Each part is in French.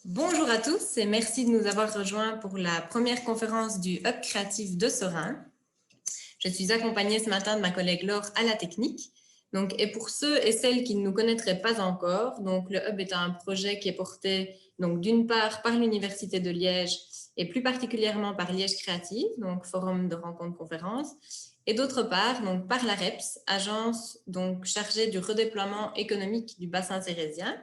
Bonjour à tous et merci de nous avoir rejoints pour la première conférence du Hub créatif de Seraing. Je suis accompagnée ce matin de ma collègue Laure à la technique. Et pour ceux et celles qui ne nous connaîtraient pas encore, le Hub est un projet qui est porté d'une part par l'Université de Liège et plus particulièrement par Liège Créative, donc forum de rencontres conférences, et d'autre part par la REPS, agence chargée du redéploiement économique du bassin sérésien.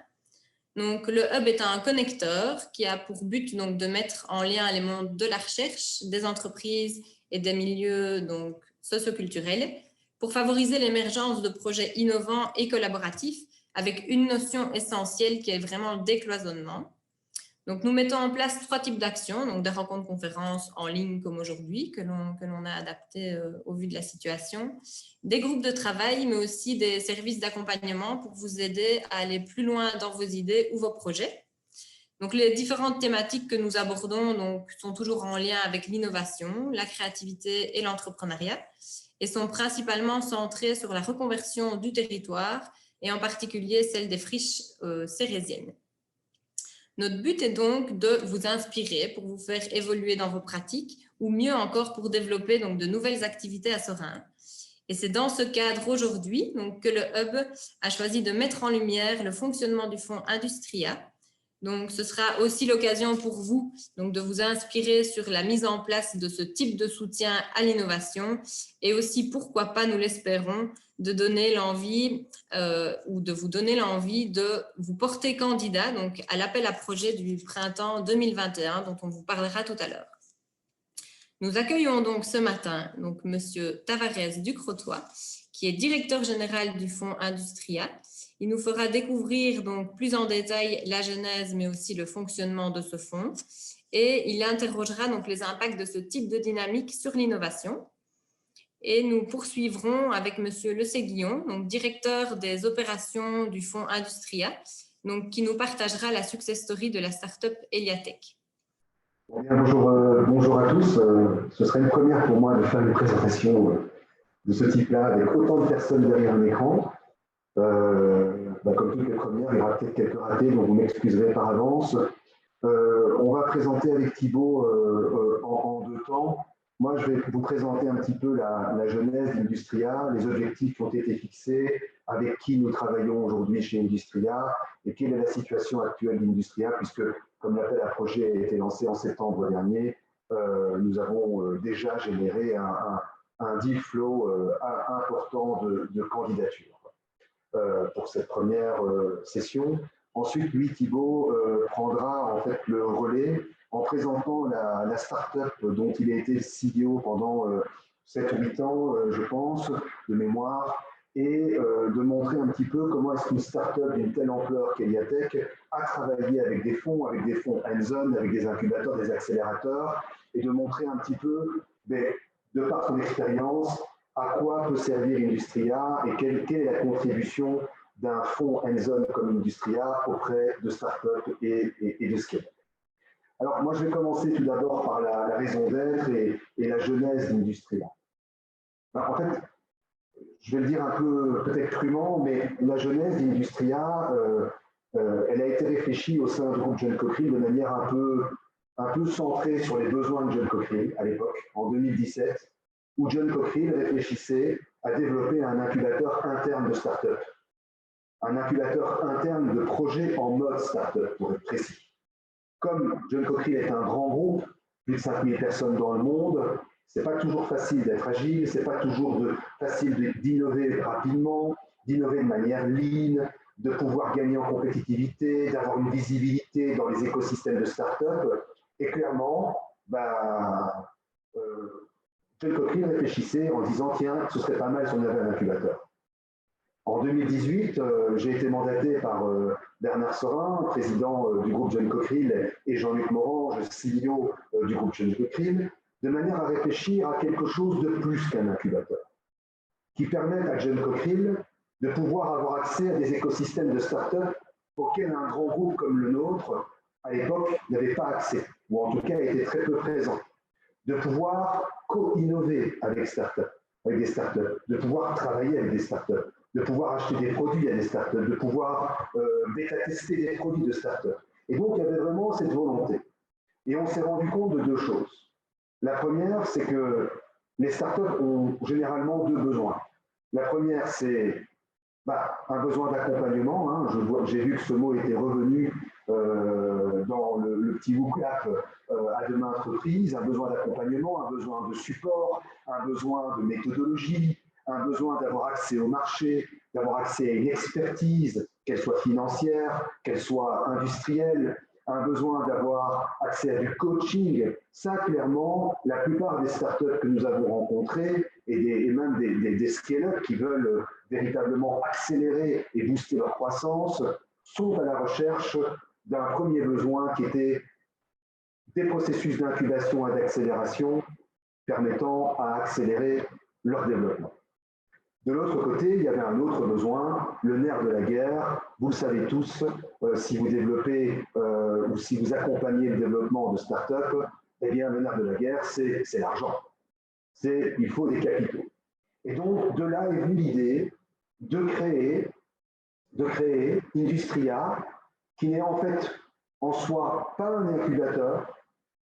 Le Hub est un connecteur qui a pour but de mettre en lien les mondes de la recherche, des entreprises et des milieux socioculturels pour favoriser l'émergence de projets innovants et collaboratifs avec une notion essentielle qui est vraiment le décloisonnement. Nous mettons en place 3 types d'actions, des rencontres conférences en ligne comme aujourd'hui, que l'on a adaptées au vu de la situation, des groupes de travail, mais aussi des services d'accompagnement pour vous aider à aller plus loin dans vos idées ou vos projets. Les différentes thématiques que nous abordons sont toujours en lien avec l'innovation, la créativité et l'entrepreneuriat et sont principalement centrées sur la reconversion du territoire et en particulier celle des friches sérésiennes. Notre but est donc de vous inspirer pour vous faire évoluer dans vos pratiques ou mieux encore pour développer de nouvelles activités à Seraing. Et c'est dans ce cadre aujourd'hui que le Hub a choisi de mettre en lumière le fonctionnement du fonds Industria. Ce sera aussi l'occasion pour vous de vous inspirer sur la mise en place de ce type de soutien à l'innovation et aussi, pourquoi pas, nous l'espérons, de donner l'envie ou de vous donner l'envie de vous porter candidat à l'appel à projet du printemps 2021 dont on vous parlera tout à l'heure. Nous accueillons donc ce matin Monsieur Tavares Ducrotois, qui est directeur général du fonds Industria. Il nous fera découvrir plus en détail la genèse, mais aussi le fonctionnement de ce fonds. Et il interrogera les impacts de ce type de dynamique sur l'innovation. Et nous poursuivrons avec Monsieur Le Séguillon, directeur des opérations du fonds Industria, qui nous partagera la success story de la start-up Eliatech. Bonjour à tous. Ce serait une première pour moi de faire une présentation de ce type-là avec autant de personnes derrière un écran. Comme toutes les premières, il y aura peut-être quelques ratés, donc vous m'excuserez par avance. On va présenter avec Thibaut en 2 temps. Moi, je vais vous présenter un petit peu la genèse d'Industria, les objectifs qui ont été fixés, avec qui nous travaillons aujourd'hui chez Industria et quelle est la situation actuelle d'Industria, puisque, comme l'appel à projet a été lancé en septembre dernier, nous avons déjà généré un deal flow important de candidatures pour cette première session. Ensuite, lui, Thibaut, prendra en fait le relais en présentant la start-up dont il a été CEO pendant 7 ou 8 ans, je pense, de mémoire, et de montrer un petit peu comment est-ce qu'une start-up d'une telle ampleur qu'Eliatech a travaillé avec des fonds hands-on, avec des incubateurs, des accélérateurs, et de montrer un petit peu, de par son expérience, à quoi peut servir Industria et quelle est la contribution d'un fonds hands-on comme Industria auprès de start-up et de scale. Alors, moi, je vais commencer tout d'abord par la raison d'être et la genèse d'Industria. En fait, je vais le dire un peu peut-être crûment, mais la genèse d'Industria, elle a été réfléchie au sein du groupe John Cochrane de manière un peu centrée sur les besoins de John Cochrane à l'époque, en 2017, où John Cochrane réfléchissait à développer un incubateur interne de start-up. Un incubateur interne de projets en mode start-up, pour être précis. Comme John Cochrane est un grand groupe, plus de 5000 personnes dans le monde, ce n'est pas toujours facile d'être agile, ce n'est pas toujours facile d'innover rapidement, d'innover de manière lean, de pouvoir gagner en compétitivité, d'avoir une visibilité dans les écosystèmes de start-up. Et clairement, John Cochrane réfléchissait en disant « Tiens, ce serait pas mal si on avait un incubateur ». En 2018, j'ai été mandaté par Bernard Sorin, président du groupe John Cochrane, et Jean-Luc Morange, CEO du groupe John Cochrane, de manière à réfléchir à quelque chose de plus qu'un incubateur, qui permette à John Cochrane de pouvoir avoir accès à des écosystèmes de start-up auxquels un grand groupe comme le nôtre, à l'époque, n'avait pas accès, ou en tout cas était très peu présent. De pouvoir co-innover avec des startups, de pouvoir travailler avec des startups, de pouvoir acheter des produits à des startups, de pouvoir bêta-tester des produits de startups. Et donc, il y avait vraiment cette volonté. Et on s'est rendu compte de deux choses. La première, c'est que les startups ont généralement deux besoins. La première, c'est un besoin d'accompagnement. Hein. J'ai vu que ce mot était revenu dans le petit WooClap à de maintes reprises. Un besoin d'accompagnement, un besoin de support, un besoin de méthodologie, un besoin d'avoir accès au marché, d'avoir accès à une expertise, qu'elle soit financière, qu'elle soit industrielle, un besoin d'avoir accès à du coaching. Ça, clairement, la plupart des startups que nous avons rencontrées et même des scale-up qui veulent véritablement accélérer et booster leur croissance sont à la recherche d'un premier besoin qui était des processus d'incubation et d'accélération permettant à accélérer leur développement. De l'autre côté, il y avait un autre besoin, le nerf de la guerre. Vous le savez tous, si vous développez ou si vous accompagnez le développement de start-up, eh bien, le nerf de la guerre, c'est l'argent. Il faut des capitaux. Et donc, de là est venue l'idée de créer Industria, qui n'est en fait en soi pas un incubateur,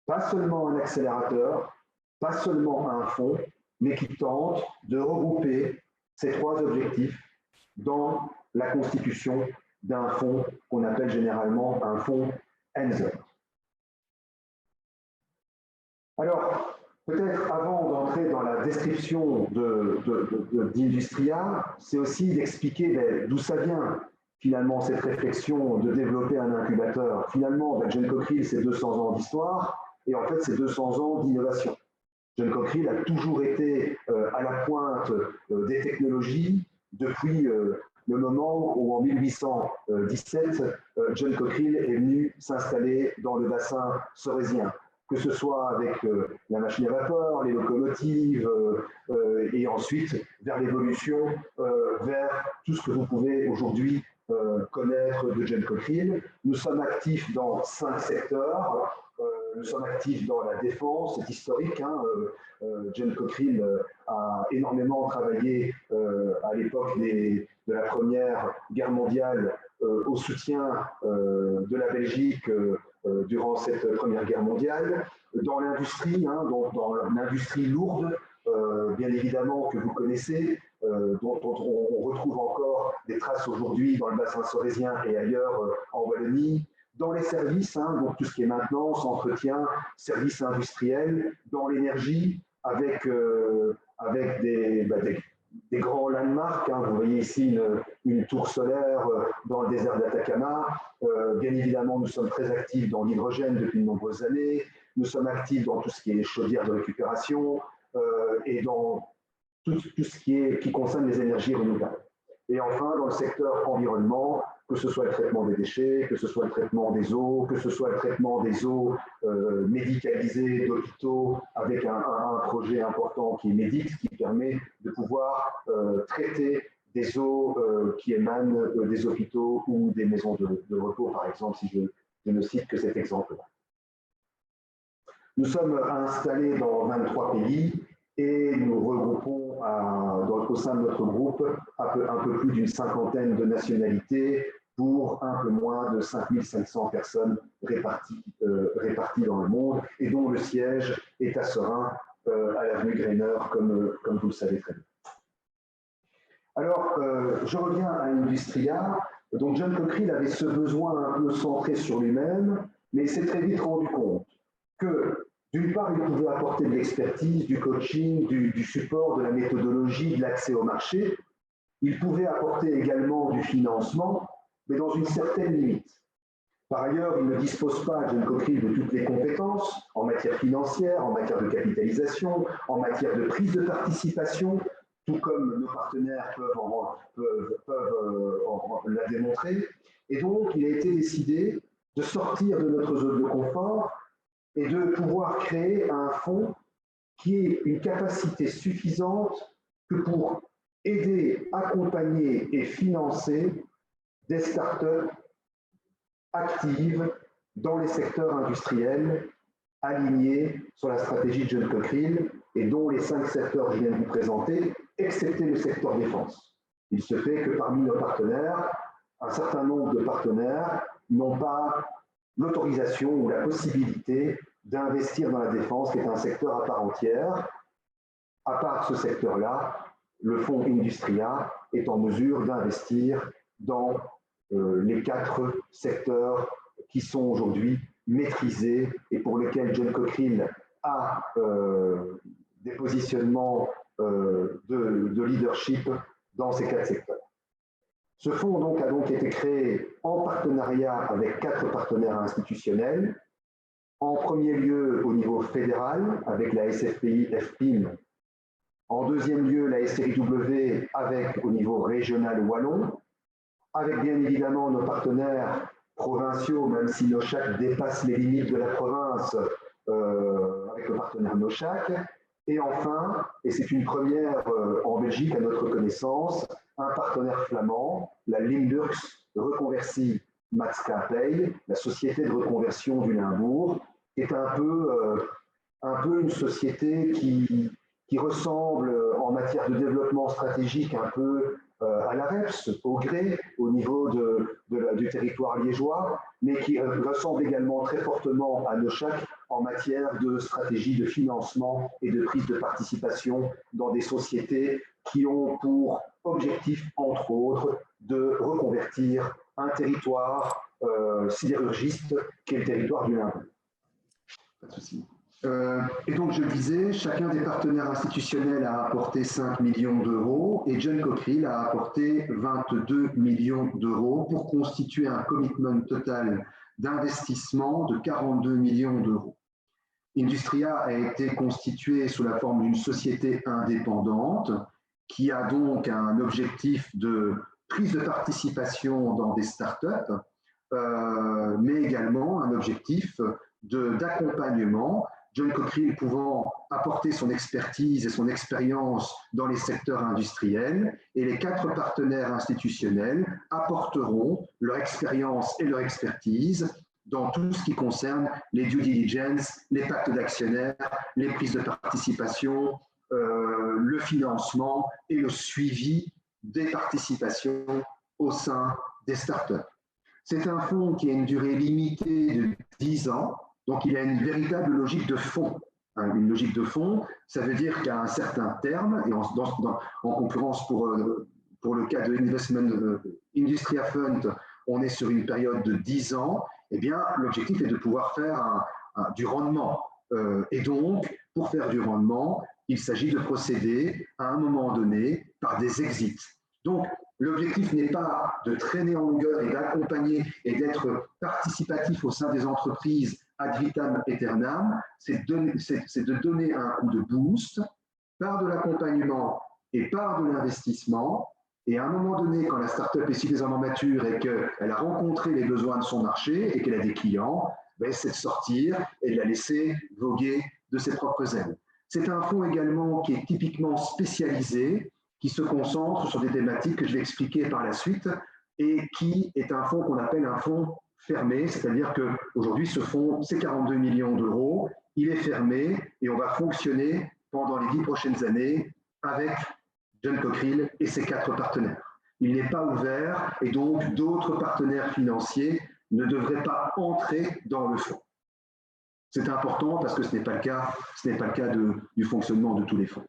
pas seulement un accélérateur, pas seulement un fonds, mais qui tente de regrouper ces trois objectifs dans la constitution d'un fonds qu'on appelle généralement un fonds hands-on. Alors, peut-être avant d'entrer dans la description d'Industria, c'est aussi d'expliquer d'où ça vient finalement cette réflexion de développer un incubateur. Finalement, John Cockerill, c'est 200 ans d'histoire et en fait, c'est 200 ans d'innovation. John Cockerill a toujours été à la pointe des technologies depuis le moment où, en 1817, John Cockerill est venu s'installer dans le bassin sorésien, que ce soit avec la machine à vapeur, les locomotives, et ensuite vers l'évolution, vers tout ce que vous pouvez aujourd'hui connaître de John Cockerill. Nous sommes actifs dans 5 secteurs. Nous sommes actifs dans la défense, c'est historique. Hein, John Cockerill a énormément travaillé à l'époque de la Première Guerre mondiale au soutien de la Belgique durant cette Première Guerre mondiale. Dans l'industrie, hein, dans l'industrie lourde, bien évidemment, que vous connaissez, dont on retrouve encore des traces aujourd'hui dans le bassin sorésien et ailleurs en Wallonie. Dans les services, hein, donc tout ce qui est maintenance, entretien, services industriels, dans l'énergie, avec des grands landmarks. Hein. Vous voyez ici une tour solaire dans le désert d'Atacama. Bien évidemment, nous sommes très actifs dans l'hydrogène depuis de nombreuses années. Nous sommes actifs dans tout ce qui est chaudière de récupération et dans tout ce qui concerne les énergies renouvelables. Et enfin, dans le secteur environnement, que ce soit le traitement des déchets, que ce soit le traitement des eaux, que ce soit le traitement des eaux médicalisées d'hôpitaux, avec un projet important qui est MEDIX, qui permet de pouvoir traiter des eaux qui émanent des hôpitaux ou des maisons de repos, par exemple, si je ne cite que cet exemple-là. Nous sommes installés dans 23 pays et nous regroupons au sein de notre groupe un peu plus d'une cinquantaine de nationalités pour un peu moins de 5500 personnes réparties dans le monde et dont le siège est à Seraing, à l'avenue Greiner, comme vous le savez très bien. Alors, je reviens à Industria. Donc, John Cockerill avait ce besoin un peu centré sur lui-même, mais il s'est très vite rendu compte que, d'une part, il pouvait apporter de l'expertise, du coaching, du support, de la méthodologie, de l'accès au marché. Il pouvait apporter également du financement, mais dans une certaine limite. Par ailleurs, il ne dispose pas, John Cockerill, de toutes les compétences en matière financière, en matière de capitalisation, en matière de prise de participation, tout comme nos partenaires peuvent la démontrer. Et donc, il a été décidé de sortir de notre zone de confort et de pouvoir créer un fonds qui ait une capacité suffisante que pour aider, accompagner et financer des startups actives dans les secteurs industriels alignés sur la stratégie de John Cockerill et dont les 5 secteurs que je viens de vous présenter, excepté le secteur défense. Il se fait que parmi nos partenaires, un certain nombre de partenaires n'ont pas l'autorisation ou la possibilité d'investir dans la défense, qui est un secteur à part entière. À part ce secteur-là, le fonds Industria est en mesure d'investir dans les 4 secteurs qui sont aujourd'hui maîtrisés et pour lesquels John Cockerill a des positionnements de leadership dans ces 4 secteurs. Ce fonds a donc été créé en partenariat avec 4 partenaires institutionnels. En premier lieu, au niveau fédéral, avec la SFPI, FPIM. En deuxième lieu, la SRIW, avec au niveau régional wallon. Avec bien évidemment nos partenaires provinciaux, même si Nochac dépasse les limites de la province, avec le partenaire Nochac. Et enfin, et c'est une première en Belgique à notre connaissance, un partenaire flamand, la Limburgs Reconversie Maatschappij, la société de reconversion du Limbourg, qui est un peu une société qui ressemble en matière de développement stratégique un peu à la REPS, au gré, au niveau du territoire liégeois, mais qui ressemble également très fortement à Nochac en matière de stratégie de financement et de prise de participation dans des sociétés qui ont pour objectif, entre autres, de reconvertir un territoire sidérurgiste qui est le territoire du Limbourg. Pas de souci. Et donc, je le disais, chacun des partenaires institutionnels a apporté 5 millions d'euros et John Cockerill a apporté 22 millions d'euros pour constituer un commitment total d'investissement de 42 millions d'euros. Industria a été constituée sous la forme d'une société indépendante qui a donc un objectif de prise de participation dans des startups, mais également un objectif d'accompagnement, John Cockerill pouvant apporter son expertise et son expérience dans les secteurs industriels, et les 4 partenaires institutionnels apporteront leur expérience et leur expertise dans tout ce qui concerne les due diligence, les pactes d'actionnaires, les prises de participation, le financement et le suivi des participations au sein des startups. C'est un fonds qui a une durée limitée de 10 ans, donc il a une véritable logique de fonds. Une logique de fonds, ça veut dire qu'à un certain terme, et en concurrence pour le cas de Industria Fund, on est sur une période de 10 ans, eh bien l'objectif est de pouvoir faire du rendement. Et donc, pour faire du rendement, il s'agit de procéder à un moment donné par des exits. Donc, l'objectif n'est pas de traîner en longueur et d'accompagner et d'être participatif au sein des entreprises ad vitam aeternam, c'est de donner un coup de boost par de l'accompagnement et par de l'investissement. Et à un moment donné, quand la start-up est suffisamment mature et qu'elle a rencontré les besoins de son marché et qu'elle a des clients, ben, c'est de sortir et de la laisser voguer de ses propres ailes. C'est un fonds également qui est typiquement spécialisé, qui se concentre sur des thématiques que je vais expliquer par la suite et qui est un fonds qu'on appelle un fonds fermé, c'est-à-dire qu'aujourd'hui, ce fonds, c'est 42 millions d'euros, il est fermé et on va fonctionner pendant les 10 prochaines années avec John Cockerill et ses 4 partenaires. Il n'est pas ouvert et donc d'autres partenaires financiers ne devraient pas entrer dans le fonds. C'est important parce que ce n'est pas le cas, du fonctionnement de tous les fonds.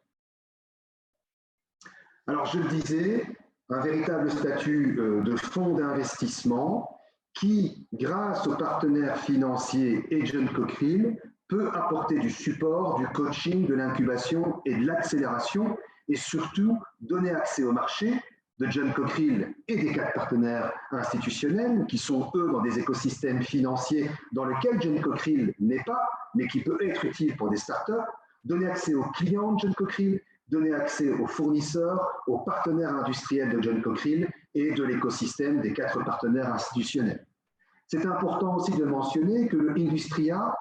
Alors, je le disais, un véritable statut de fonds d'investissement qui, grâce aux partenaires financiers et John Cockerill, peut apporter du support, du coaching, de l'incubation et de l'accélération et surtout donner accès au marché de John Cockerill et des 4 partenaires institutionnels qui sont, eux, dans des écosystèmes financiers dans lesquels John Cockerill n'est pas, mais qui peut être utile pour des startups, donner accès aux clients de John Cockerill, donner accès aux fournisseurs, aux partenaires industriels de John Cockerill et de l'écosystème des 4 partenaires institutionnels. C'est important aussi de mentionner que le Industria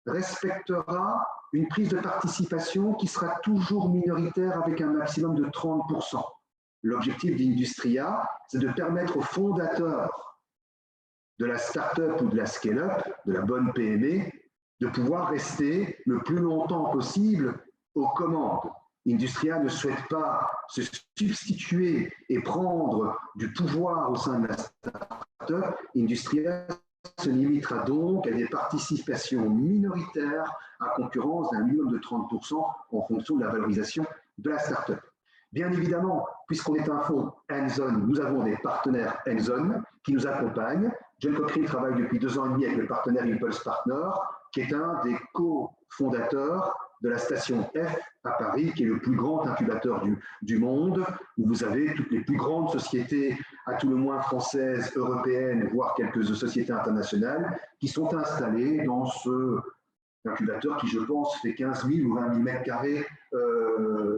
respectera une prise de participation qui sera toujours minoritaire avec un maximum de 30%. L'objectif d'Industria, c'est de permettre aux fondateurs de la start-up ou de la scale-up, de la bonne PME, de pouvoir rester le plus longtemps possible aux commandes. Industria ne souhaite pas se substituer et prendre du pouvoir au sein de la start-up. Industria se limitera donc à des participations minoritaires à concurrence d'un minimum de 30% en fonction de la valorisation de la start-up. Bien évidemment, puisqu'on est un fonds hands-on, nous avons des partenaires hands-on qui nous accompagnent. John Cochrane travaille depuis 2 ans et demi avec le partenaire Impulse Partner, qui est un des cofondateurs de la station F à Paris, qui est le plus grand incubateur du monde, où vous avez toutes les plus grandes sociétés, à tout le moins françaises, européennes, voire quelques sociétés internationales, qui sont installées dans ce incubateur qui, je pense, fait 15 000 ou 20 000 mètres carrés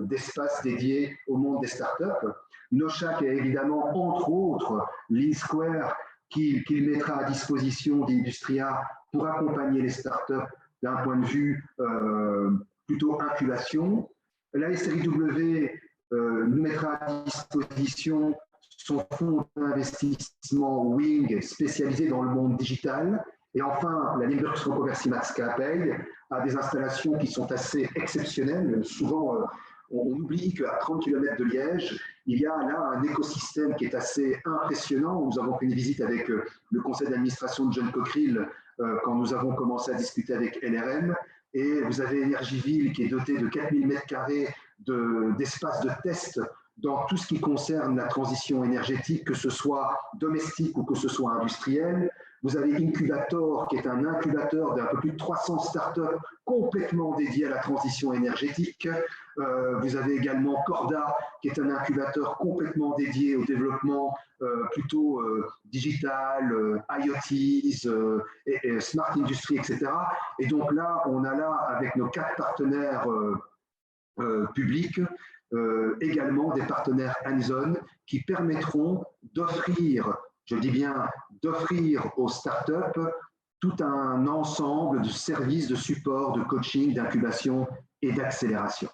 d'espace dédié au monde des startups. Noshaq est évidemment, entre autres, Lean Square, qu'il mettra à disposition d'Industria pour accompagner les startups d'un point de vue plutôt incubation. La SRIW nous mettra à disposition son fonds d'investissement Wing spécialisé dans le monde digital. Et enfin, la Limburg Franco-Versimats Capel a des installations qui sont assez exceptionnelles. Souvent, on oublie qu'à 30 km de Liège, il y a là un écosystème qui est assez impressionnant. Nous avons fait une visite avec le conseil d'administration de John Cochrane quand nous avons commencé à discuter avec LRM. Et vous avez Énergiville qui est doté de 4000 m² d'espace de test dans tout ce qui concerne la transition énergétique, que ce soit domestique ou que ce soit industriel. Vous avez Incubator, qui est un incubateur d'un peu plus de 300 startups complètement dédiés à la transition énergétique. Vous avez également Corda, qui est un incubateur complètement dédié au développement plutôt digital, IoTs, et Smart Industry, etc. Et donc là, on a là, avec nos 4 partenaires publics, également des partenaires hands-on qui permettront d'offrir, je dis bien d'offrir aux startups tout un ensemble de services, de support, de coaching, d'incubation et d'accélération.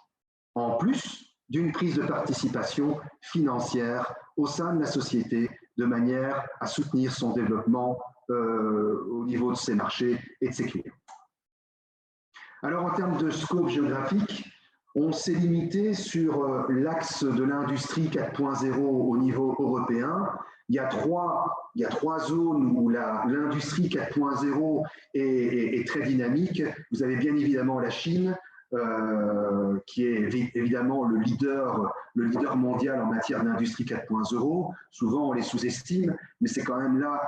En plus d'une prise de participation financière au sein de la société de manière à soutenir son développement au niveau de ses marchés et de ses clients. Alors en termes de scope géographique, on s'est limité sur l'axe de l'industrie 4.0 au niveau européen. Il y a trois zones où l'industrie 4.0 est très dynamique. Vous avez bien évidemment la Chine, qui est évidemment le leader mondial en matière d'industrie 4.0. Souvent, on les sous-estime, mais c'est quand même là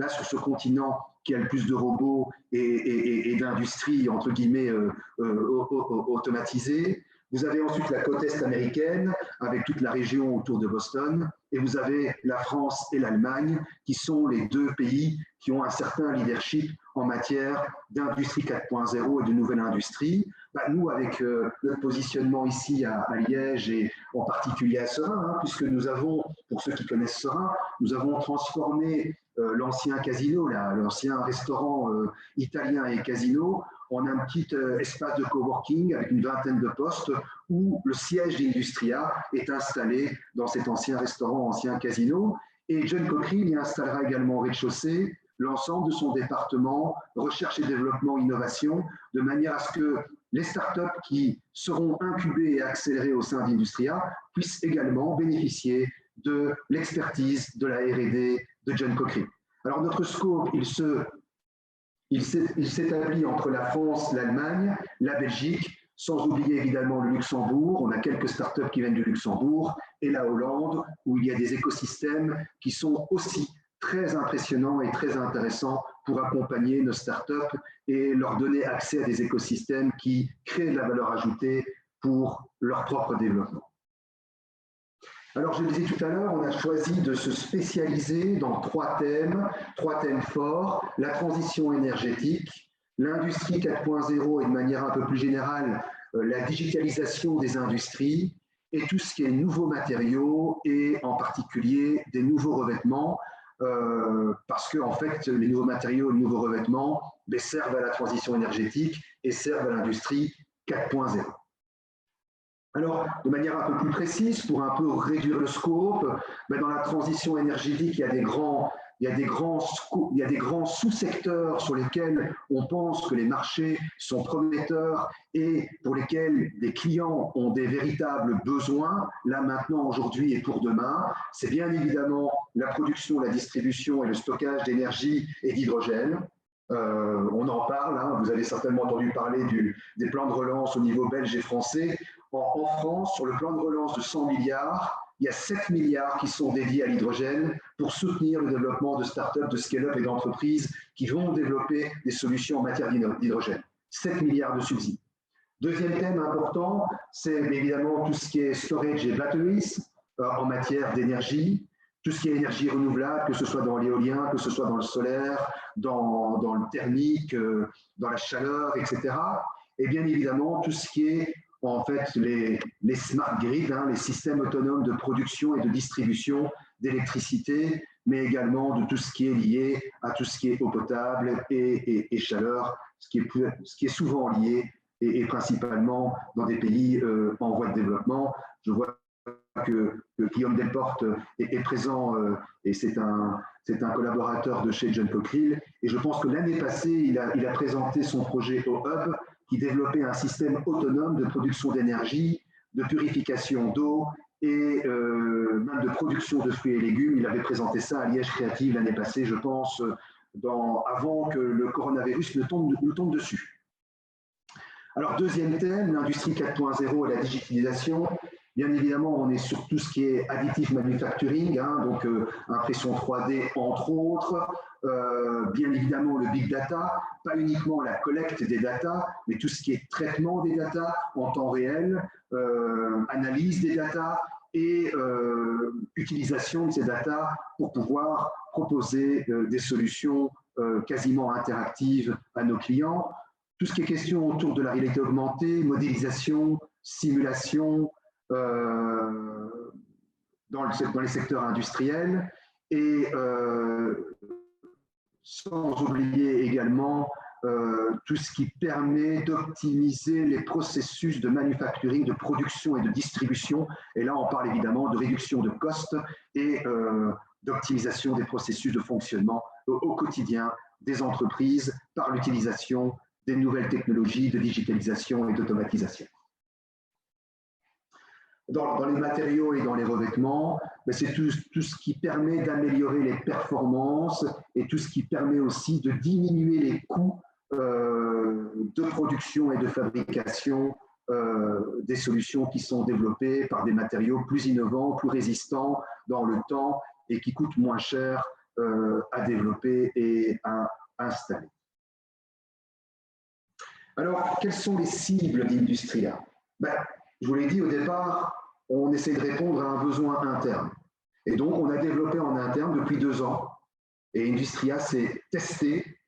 sur ce continent qu'il y a le plus de robots et d'industries, entre guillemets, automatisées. Vous avez ensuite la côte est américaine, avec toute la région autour de Boston, et vous avez la France et l'Allemagne, qui sont les 2 pays qui ont un certain leadership en matière d'industrie 4.0 et de nouvelle industrie. Nous, avec notre positionnement ici à Liège et en particulier à Seraing, puisque nous avons, pour ceux qui connaissent Seraing, nous avons transformé l'ancien casino, l'ancien restaurant italien et casino, en un petit espace de coworking avec une vingtaine de postes où le siège d'Industria est installé dans cet ancien restaurant, ancien casino. Et John Cochrane y installera également au rez-de-chaussée l'ensemble de son département recherche et développement innovation, de manière à ce que les startups qui seront incubées et accélérées au sein d'Industria puissent également bénéficier de l'expertise de la R&D de John Cochrane. Alors notre scope, il s'établit entre la France, l'Allemagne, la Belgique, sans oublier évidemment le Luxembourg. On a quelques startups qui viennent du Luxembourg, et la Hollande, où il y a des écosystèmes qui sont aussi très impressionnants et très intéressants pour accompagner nos startups et leur donner accès à des écosystèmes qui créent de la valeur ajoutée pour leur propre développement. Alors, je le disais tout à l'heure, on a choisi de se spécialiser dans 3 thèmes forts: la transition énergétique, l'industrie 4.0 et de manière un peu plus générale, la digitalisation des industries et tout ce qui est nouveaux matériaux et en particulier des nouveaux revêtements, parce que en fait, les nouveaux matériaux et les nouveaux revêtements servent à la transition énergétique et servent à l'industrie 4.0. Alors, de manière un peu plus précise, pour un peu réduire le scope, dans la transition énergétique, il y a des grands il y a des grands sous-secteurs sur lesquels on pense que les marchés sont prometteurs et pour lesquels des clients ont des véritables besoins, là maintenant, aujourd'hui et pour demain. C'est bien évidemment la production, la distribution et le stockage d'énergie et d'hydrogène. On en parle, hein, vous avez certainement entendu parler des plans de relance au niveau belge et français. En France, sur le plan de relance de 100 milliards, il y a 7 milliards qui sont dédiés à l'hydrogène pour soutenir le développement de start-up, de scale-up et d'entreprises qui vont développer des solutions en matière d'hydrogène. 7 milliards de subsides. Deuxième thème important, c'est évidemment tout ce qui est storage et batteries en matière d'énergie, tout ce qui est énergie renouvelable, que ce soit dans l'éolien, que ce soit dans le solaire, dans le thermique, dans la chaleur, etc. Et bien évidemment, tout ce qui est en fait les smart grids, hein, les systèmes autonomes de production et de distribution d'électricité, mais également de tout ce qui est lié à tout ce qui est eau potable et chaleur, ce qui est souvent lié et principalement dans des pays en voie de développement. Je vois que Guillaume Delporte est présent et c'est un collaborateur de chez John Cockerill. Et je pense que l'année passée, il a présenté son projet au Hub qui développait un système autonome de production d'énergie, de purification d'eau et même de production de fruits et légumes. Il avait présenté ça à Liège Créative l'année passée, je pense, avant que le coronavirus nous tombe dessus. Alors, deuxième thème, l'industrie 4.0 et la digitalisation. Bien évidemment, on est sur tout ce qui est additive manufacturing, hein, donc impression 3D entre autres, bien évidemment le big data, pas uniquement la collecte des data, mais tout ce qui est traitement des data en temps réel, analyse des data et utilisation de ces data pour pouvoir proposer des solutions quasiment interactives à nos clients. Tout ce qui est question autour de la réalité augmentée, modélisation, simulation, dans les secteurs industriels et sans oublier également tout ce qui permet d'optimiser les processus de manufacturing, de production et de distribution. Et là, on parle évidemment de réduction de costs et d'optimisation des processus de fonctionnement au quotidien des entreprises par l'utilisation des nouvelles technologies de digitalisation et d'automatisation. Dans les matériaux et dans les revêtements, c'est tout ce qui permet d'améliorer les performances et tout ce qui permet aussi de diminuer les coûts de production et de fabrication des solutions qui sont développées par des matériaux plus innovants, plus résistants dans le temps et qui coûtent moins cher à développer et à installer. Alors, quelles sont les cibles d'Industria? Je vous l'ai dit au départ, on essaie de répondre à un besoin interne. Et donc, on a développé en interne depuis 2 ans. Et Industria s'est testée.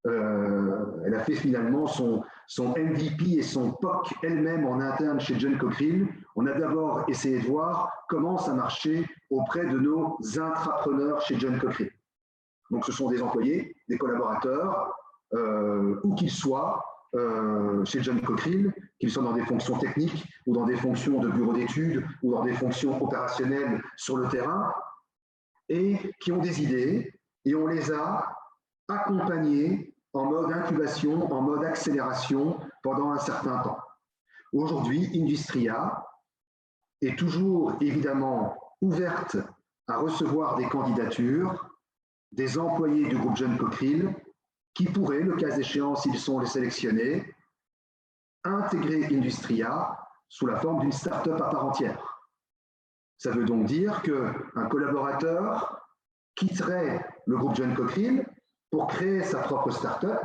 Elle a fait finalement son MVP et son POC elle-même en interne chez John Cockerill. On a d'abord essayé de voir comment ça marchait auprès de nos intrapreneurs chez John Cockerill. Donc, ce sont des employés, des collaborateurs, où qu'ils soient, chez John Cockerill, qu'ils soient dans des fonctions techniques ou dans des fonctions de bureau d'études ou dans des fonctions opérationnelles sur le terrain et qui ont des idées et on les a accompagnés en mode incubation, en mode accélération pendant un certain temps. Aujourd'hui, Industria est toujours évidemment ouverte à recevoir des candidatures des employés du groupe John Cockerill qui pourraient, le cas échéant, s'ils sont les sélectionnés, intégrer Industria sous la forme d'une start-up à part entière. Ça veut donc dire qu'un collaborateur quitterait le groupe John Cockerill pour créer sa propre start-up,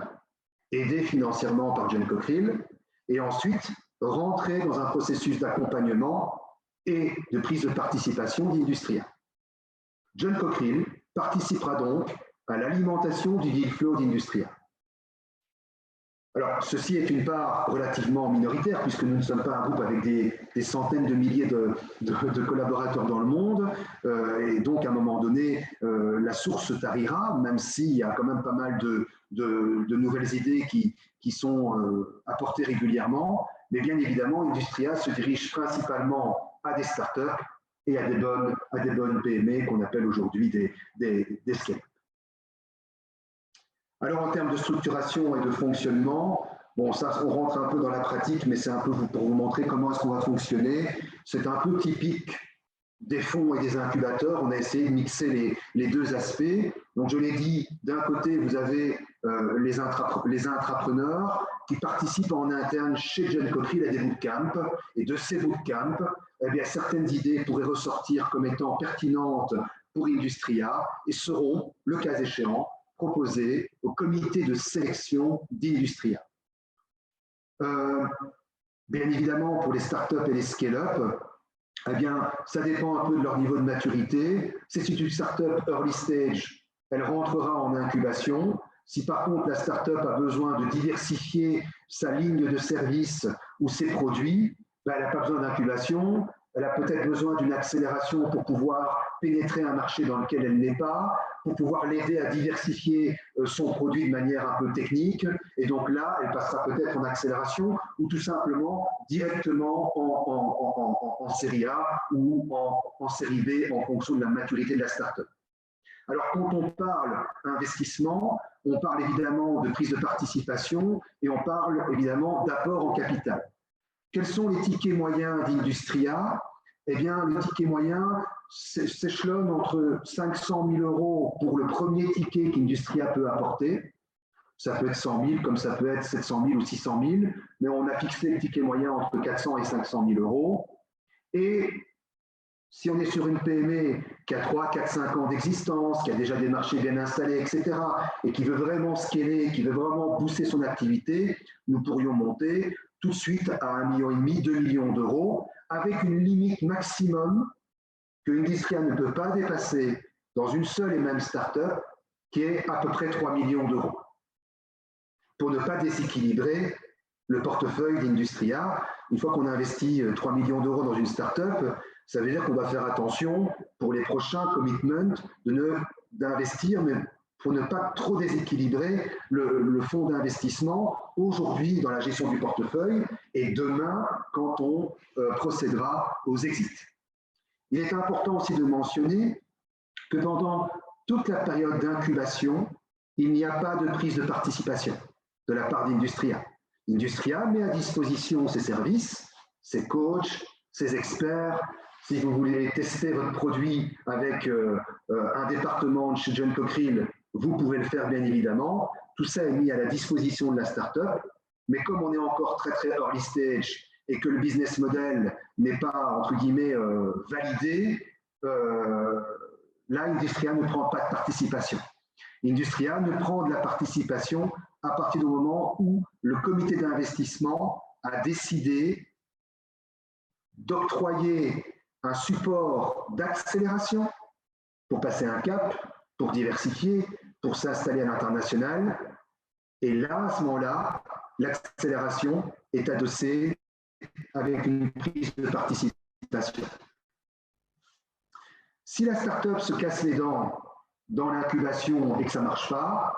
aidé financièrement par John Cockerill, et ensuite rentrer dans un processus d'accompagnement et de prise de participation d'Industria. John Cockerill participera donc à l'alimentation du deal flow d'Industria. Alors, ceci est une part relativement minoritaire, puisque nous ne sommes pas un groupe avec des centaines de milliers de collaborateurs dans le monde, et donc à un moment donné, la source tarira, même s'il y a quand même pas mal de nouvelles idées qui sont apportées régulièrement, mais bien évidemment, Industria se dirige principalement à des startups et à des bonnes PME qu'on appelle aujourd'hui des scale-up. Alors, en termes de structuration et de fonctionnement, bon, ça, on rentre un peu dans la pratique, mais c'est un peu pour vous montrer comment est-ce qu'on va fonctionner. C'est un peu typique des fonds et des incubateurs. On a essayé de mixer les deux aspects. Donc, je l'ai dit, d'un côté, vous avez les intrapreneurs qui participent en interne chez John Cottrell à des bootcamps. Et de ces bootcamps, eh bien, certaines idées pourraient ressortir comme étant pertinentes pour Industria et seront, le cas échéant, proposées au comité de sélection d'Industria. Bien évidemment, pour les startups et les scale-up, eh bien, ça dépend un peu de leur niveau de maturité. Si c'est une startup early stage, elle rentrera en incubation. Si par contre la startup a besoin de diversifier sa ligne de service ou ses produits, ben, elle n'a pas besoin d'incubation. Elle a peut-être besoin d'une accélération pour pouvoir pénétrer un marché dans lequel elle n'est pas, pour pouvoir l'aider à diversifier son produit de manière un peu technique. Et donc là, elle passera peut-être en accélération ou tout simplement directement en série A ou en série B en fonction de la maturité de la startup. Alors, quand on parle investissement, on parle évidemment de prise de participation et on parle évidemment d'apport en capital. Quels sont les tickets moyens d'Industria? Eh bien, le ticket moyen s'échelonne entre 500 000 € pour le premier ticket qu'Industria peut apporter. Ça peut être 100 000, comme ça peut être 700 000 ou 600 000, mais on a fixé le ticket moyen entre 400 et 500 000 €. Et si on est sur une PME qui a 3, 4, 5 ans d'existence, qui a déjà des marchés bien installés, etc., et qui veut vraiment scaler, qui veut vraiment booster son activité, nous pourrions monter tout de suite à 1,5 million, 2 millions d'euros, avec une limite maximum que Industria ne peut pas dépasser dans une seule et même start-up, qui est à peu près 3 millions d'euros, pour ne pas déséquilibrer le portefeuille d'Industria. Une fois qu'on a investi 3 millions d'euros dans une start-up, ça veut dire qu'on va faire attention pour les prochains commitments d'investir, mais pour ne pas trop déséquilibrer le fonds d'investissement aujourd'hui dans la gestion du portefeuille et demain quand on procédera aux exits. Il est important aussi de mentionner que pendant toute la période d'incubation, il n'y a pas de prise de participation de la part d'Industria. Industria met à disposition ses services, ses coachs, ses experts. Si vous voulez tester votre produit avec un département chez John Cottrell, vous pouvez le faire bien évidemment. Tout ça est mis à la disposition de la startup. Mais comme on est encore très très early stage et que le business model n'est pas entre guillemets validé, là Industria ne prend pas de participation. Industria ne prend de la participation à partir du moment où le comité d'investissement a décidé d'octroyer un support d'accélération pour passer un cap, pour diversifier, pour s'installer à l'international. Et là, à ce moment-là, l'accélération est adossée avec une prise de participation. Si la start-up se casse les dents dans l'incubation et que ça ne marche pas,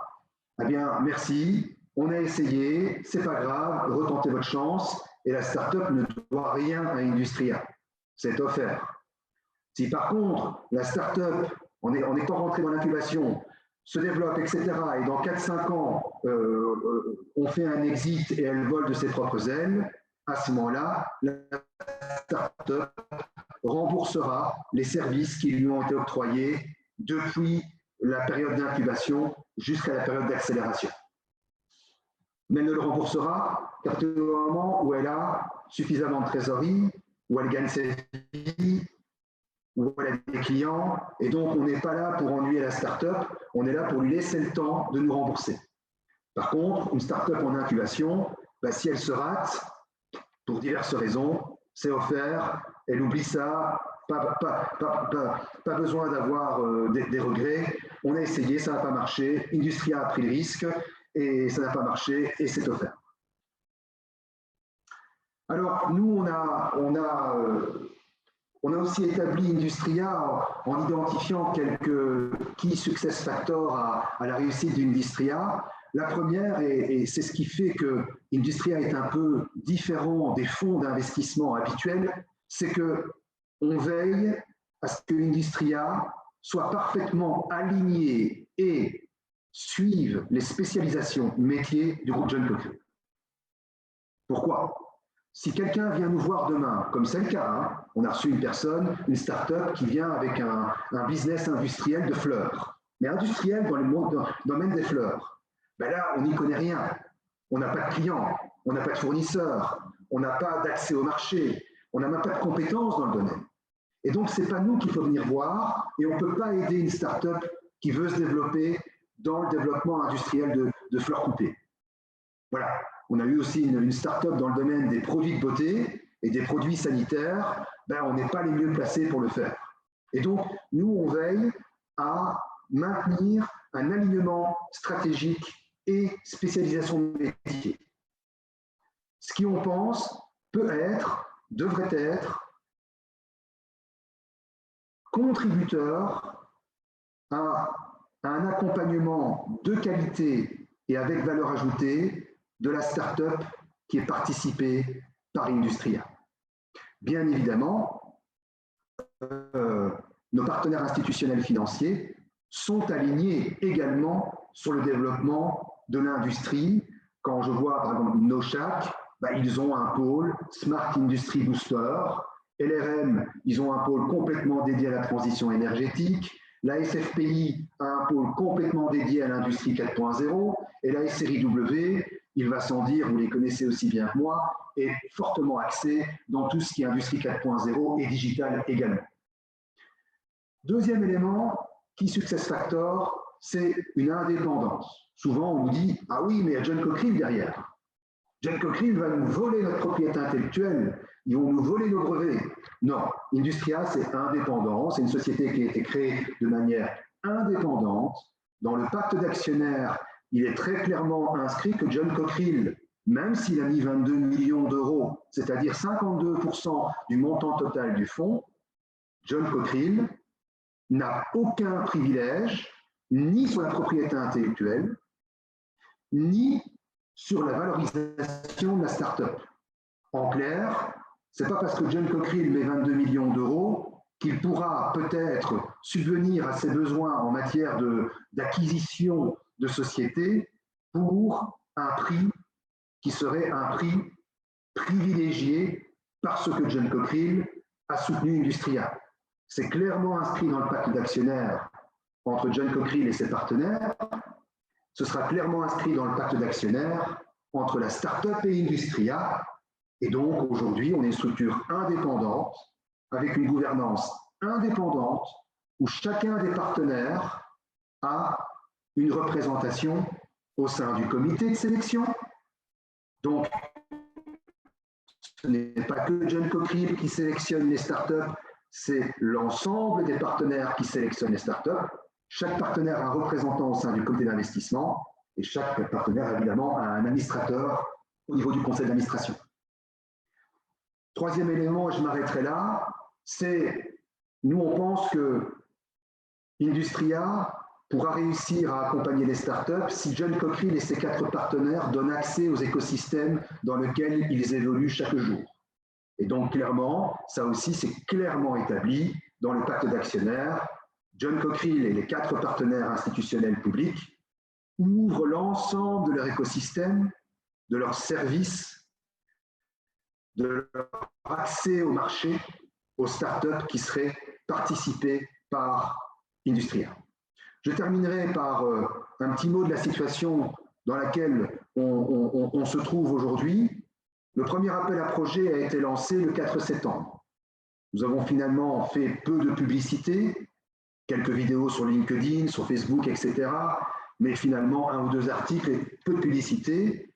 eh bien, merci, on a essayé, c'est pas grave, retentez votre chance et la start-up ne doit rien à Industria. C'est offert. Si par contre, la start-up, en étant rentrée dans l'incubation, se développe, etc., et dans 4-5 ans, on fait un exit et elle vole de ses propres ailes, à ce moment-là, la start-up remboursera les services qui lui ont été octroyés depuis la période d'incubation jusqu'à la période d'accélération. Mais elle ne le remboursera qu'à partir du moment où elle a suffisamment de trésorerie, où elle gagne ses vies, où elle a des clients, et donc on n'est pas là pour ennuyer la start-up, on est là pour lui laisser le temps de nous rembourser. Par contre, une start-up en incubation, bah, si elle se rate, pour diverses raisons, c'est offert, elle oublie ça, pas besoin d'avoir des regrets, on a essayé, ça n'a pas marché, Industria a pris le risque, et ça n'a pas marché, et c'est offert. Alors, nous, on a aussi établi Industria en identifiant quelques key success factors à la réussite d'Industria. La première, et c'est ce qui fait que Industria est un peu différent des fonds d'investissement habituels, c'est qu'on veille à ce que Industria soit parfaitement aligné et suivent les spécialisations métiers du groupe John Cochrane. Pourquoi? Si quelqu'un vient nous voir demain, comme c'est le cas, hein, on a reçu une personne, une start-up qui vient avec un business industriel de fleurs, mais industriel dans le domaine des fleurs. Ben là, on n'y connaît rien. On n'a pas de clients, on n'a pas de fournisseurs, on n'a pas d'accès au marché, on n'a même pas de compétences dans le domaine. Et donc, ce n'est pas nous qu'il faut venir voir et on ne peut pas aider une start-up qui veut se développer dans le développement industriel de fleurs coupées. Voilà. On a eu aussi une start-up dans le domaine des produits de beauté et des produits sanitaires. Ben, on n'est pas les mieux placés pour le faire. Et donc, nous, on veille à maintenir un alignement stratégique et spécialisation de métier. Ce qui, on pense, peut être, devrait être, contributeur à un accompagnement de qualité et avec valeur ajoutée de la start-up qui est participée par Industria. Bien évidemment, nos partenaires institutionnels financiers sont alignés également sur le développement de l'industrie. Quand je vois, par exemple, Nochac, bah, ils ont un pôle Smart Industry Booster. LRM, ils ont un pôle complètement dédié à la transition énergétique. La SFPI a un pôle complètement dédié à l'industrie 4.0. Et la SRIW, il va sans dire, vous les connaissez aussi bien que moi, est fortement axée dans tout ce qui est industrie 4.0 et digital également. Deuxième élément, Key Success Factor, c'est une indépendance. Souvent, on nous dit « Ah oui, mais il y a John Cochrane derrière. John Cochrane va nous voler notre propriété intellectuelle, ils vont nous voler nos brevets. » Non, Industria, c'est indépendant. C'est une société qui a été créée de manière indépendante. Dans le pacte d'actionnaires, il est très clairement inscrit que John Cochrane, même s'il a mis 22 millions d'euros, c'est-à-dire 52% du montant total du fonds, John Cochrane n'a aucun privilège, ni sur la propriété intellectuelle, ni sur la valorisation de la start-up. En clair, ce n'est pas parce que John Cochrane met 22 millions d'euros qu'il pourra peut-être subvenir à ses besoins en matière d'acquisition de sociétés pour un prix qui serait un prix privilégié parce que John Cochrane a soutenu Industria. C'est clairement inscrit dans le pacte d'actionnaires entre John Cochrane et ses partenaires. Ce sera clairement inscrit dans le pacte d'actionnaires entre la start-up et Industria. Et donc, aujourd'hui, on est une structure indépendante, avec une gouvernance indépendante, où chacun des partenaires a une représentation au sein du comité de sélection. Donc, ce n'est pas que John Cochrane qui sélectionne les startups, c'est l'ensemble des partenaires qui sélectionnent les startups. Chaque partenaire a un représentant au sein du comité d'investissement et chaque partenaire, évidemment, a un administrateur au niveau du conseil d'administration. Troisième élément, et je m'arrêterai là, c'est, nous on pense que Industria pourra réussir à accompagner les startups si John Cochrane et ses 4 partenaires donnent accès aux écosystèmes dans lesquels ils évoluent chaque jour. Et donc clairement, ça aussi c'est clairement établi dans le pacte d'actionnaires. John Cochrane et les 4 partenaires institutionnels publics ouvrent l'ensemble de leur écosystème, de leurs services, de leur accès au marché, aux startups qui seraient participées par Industria. Je terminerai par un petit mot de la situation dans laquelle on se trouve aujourd'hui. Le premier appel à projet a été lancé le 4 septembre. Nous avons finalement fait peu de publicité, quelques vidéos sur LinkedIn, sur Facebook, etc. Mais finalement, 1 ou 2 articles et peu de publicité.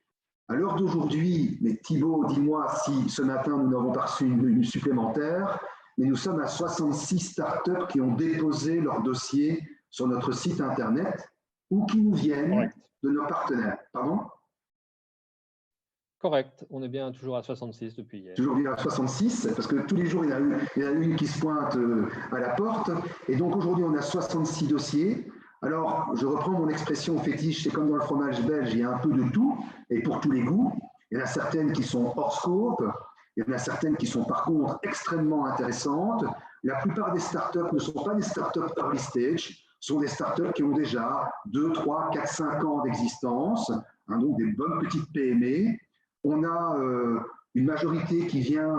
À l'heure d'aujourd'hui, mais Thibaut, dis-moi si ce matin nous n'avons pas reçu une supplémentaire, mais nous sommes à 66 startups qui ont déposé leur dossier sur notre site internet ou qui nous viennent de nos partenaires. Pardon ? Correct, on est bien toujours à 66 depuis hier. Toujours bien à 66, parce que tous les jours, il y en a une qui se pointe à la porte. Et donc aujourd'hui, on a 66 dossiers. Alors, je reprends mon expression fétiche, c'est comme dans le fromage belge, il y a un peu de tout, et pour tous les goûts. Il y en a certaines qui sont hors scope, il y en a certaines qui sont par contre extrêmement intéressantes. La plupart des startups ne sont pas des startups early stage, sont des startups qui ont déjà 2, 3, 4, 5 ans d'existence, hein, donc des bonnes petites PME. On a une majorité qui vient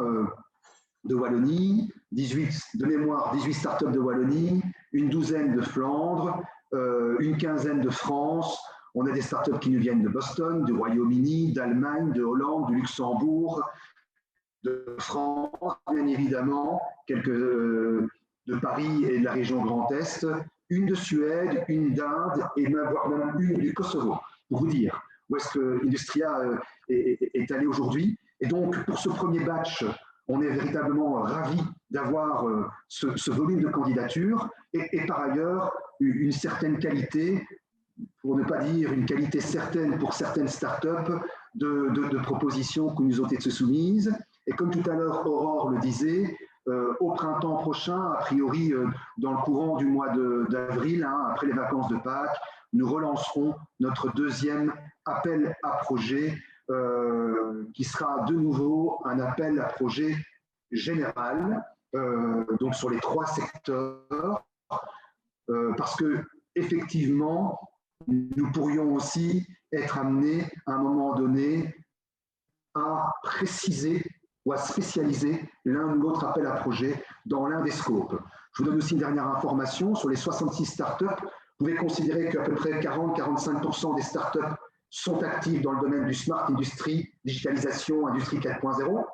de Wallonie, 18, de mémoire 18 startups de Wallonie, une douzaine de Flandre, une quinzaine de France. On a des startups qui nous viennent de Boston, du Royaume-Uni, d'Allemagne, de Hollande, du Luxembourg, de France, bien évidemment, quelques de Paris et de la région Grand Est, une de Suède, une d'Inde et même une du Kosovo, pour vous dire où est-ce que Industria est allé aujourd'hui. Et donc, pour ce premier batch, on est véritablement ravis d'avoir ce volume de candidatures et par ailleurs une certaine qualité, pour ne pas dire une qualité certaine pour certaines startups, de propositions qui nous ont été soumises. Et comme tout à l'heure Aurore le disait, au printemps prochain, a priori dans le courant du mois d'avril, hein, après les vacances de Pâques, nous relancerons notre deuxième appel à projet qui sera de nouveau un appel à projet général, donc sur les 3 secteurs, parce que effectivement, nous pourrions aussi être amenés à un moment donné à préciser ou à spécialiser l'un ou l'autre appel à projet dans l'un des scopes. Je vous donne aussi une dernière information sur les 66 startups. Vous pouvez considérer qu'à peu près 40-45% des startups sont actives dans le domaine du smart industry, digitalisation, industrie 4.0,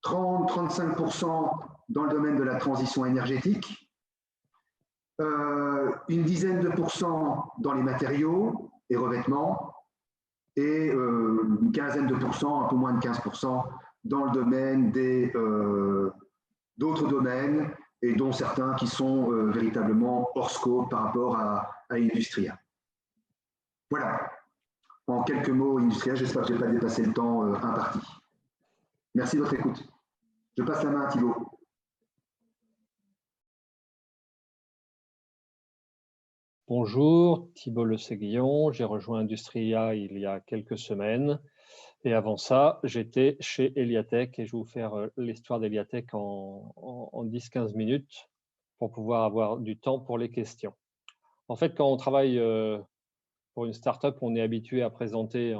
30-35% dans le domaine de la transition énergétique, une dizaine de pourcents dans les matériaux et revêtements, et une quinzaine de pourcents, un peu moins de 15% dans le domaine d'autres domaines, et dont certains qui sont véritablement hors scope par rapport à Industria. Voilà, en quelques mots, Industria, j'espère que je n'ai pas dépassé le temps imparti. Merci de votre écoute. Je passe la main à Thibaut. Bonjour, Thibaut Le Séguillon. J'ai rejoint Industria il y a quelques semaines. Et avant ça, j'étais chez Eliatech et je vais vous faire l'histoire d'Eliatech en 10-15 minutes pour pouvoir avoir du temps pour les questions. En fait, quand on travaille pour une startup, on est habitué à présenter